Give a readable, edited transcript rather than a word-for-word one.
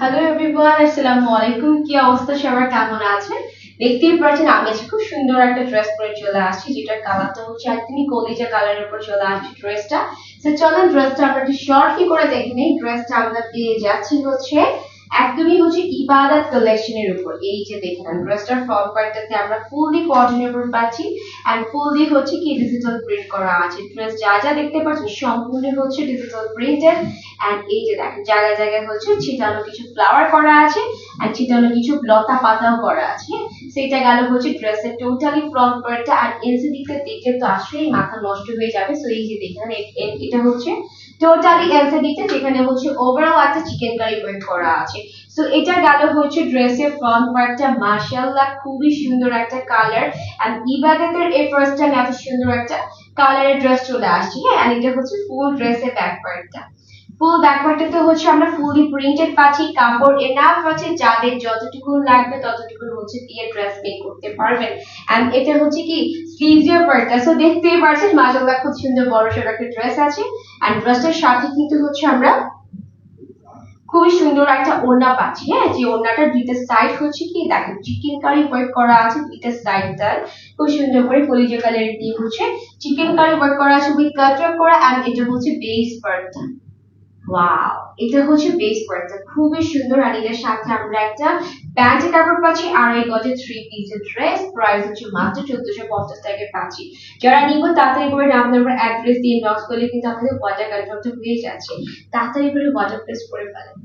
Hello everyone, আসসালামু আলাইকুম। কি অবস্থা সবার, কেমন আছেন? দেখতেই পাচ্ছেন আমি আজকে খুব সুন্দর একটা ড্রেস পরে চলে আসছি, যেটার কালারটা হচ্ছে একদমই কলিজা কালারের উপর চলে আসছে ড্রেসটা। তো চলেন ড্রেসটা আমরা একটু শর্টলি করে দেখে নেই। ড্রেসটা আমরা পেয়ে যাচ্ছি হচ্ছে একদমই হচ্ছে ইবাদত কালেকশনের উপর। এই যে দেখেন ড্রেসটার ফ্রন্ট পার্টটাতে আমরা ফুললি কটনের উপর পাচ্ছি এন্ড ফুললি হচ্ছে কি ডিজিটাল প্রিন্ট করা আছে। ড্রেস যা যা দেখতে পাচ্ছেন সম্পূর্ণ হচ্ছে ডিজিটাল প্রিন্টেড এন্ড এই যে দেখেন জায়গায় জায়গায় হচ্ছে ছিটানো কিছু ফ্লাওয়ার করা আছে এন্ড ছিটানো কিছু লতা পাতাও করা আছে। সেটা গেল হচ্ছে ড্রেসের টোটালি ফ্রন্ট পার্টটা। আর এনসিডিতে দেখে তো আসলেই মাথা নষ্ট হয়ে যাবে। সো এই যে দেখেন এটা হচ্ছে টোটালি এনসিডিতে, যেখানে হচ্ছে ওভারঅল একটা চিকেন কারি ওয়ার্ক করা আছে। সো এটা গেল হচ্ছে ড্রেসের ফ্রন্ট পার্টটা। মাশাআল্লাহ খুবই সুন্দর একটা কালার এন্ড ইবাদতের এই ফার্স্ট টাইম এত সুন্দর একটা কালারের ড্রেস চলে আসছে। হ্যাঁ, এন্ড এটা হচ্ছে ফুল ড্রেসের ব্যাক পার্টটা। ফুল ব্যাকপার্টটাতে হচ্ছে আমরা ফুলি প্রিন্টেড পাচ্ছি, কাপড় এনাফ আছে, যাদের যতটুকু লাগবে ততটুকু হচ্ছে দিয়ে ড্রেস মেক করতে পারবেন। এন্ড এটা হচ্ছে কি স্লিভস এর পার্টটা। সো দেখতেই পাচ্ছেন মাশাআল্লাহ খুব সুন্দর বড় সড়ো একটা ড্রেস আছে এন্ড ড্রেসটার সাথে কিন্তু হচ্ছে আমরা খুবই সুন্দর একটা ওড়না পাচ্ছি। হ্যাঁ, যে ওড়নাটার দুইটা সাইড হচ্ছে কি দেখেন চিকেন কারি ওয়ার্ক করা আছে, দুইটা সাইড তার খুব সুন্দর করে কলিজা কালার দিয়ে হচ্ছে চিকেন কারি ওয়ার্ক করা আছে উইথ কাটওয়ার করা। এন্ড এটা হচ্ছে বেস পার্টটা। ওয়াও, এটা হচ্ছে বেস পার্টটা খুবই সুন্দর। আর এটার সাথে আমরা একটা প্যান্টের কাপড় পাচ্ছি, 2.5 গজের 3 পিসের ড্রেস। প্রাইস হচ্ছে মাত্র 1450 টাকায় পাচ্ছি। যারা নিব তাড়াতাড়ি করে নাম নাম্বার অ্যাড্রেস দিয়ে ইনবক্স করলে কিন্তু আমাদের অর্ডার কনফার্ম হয়ে যাচ্ছে। তাড়াতাড়ি করে অর্ডার প্লেস করে ফেলেন।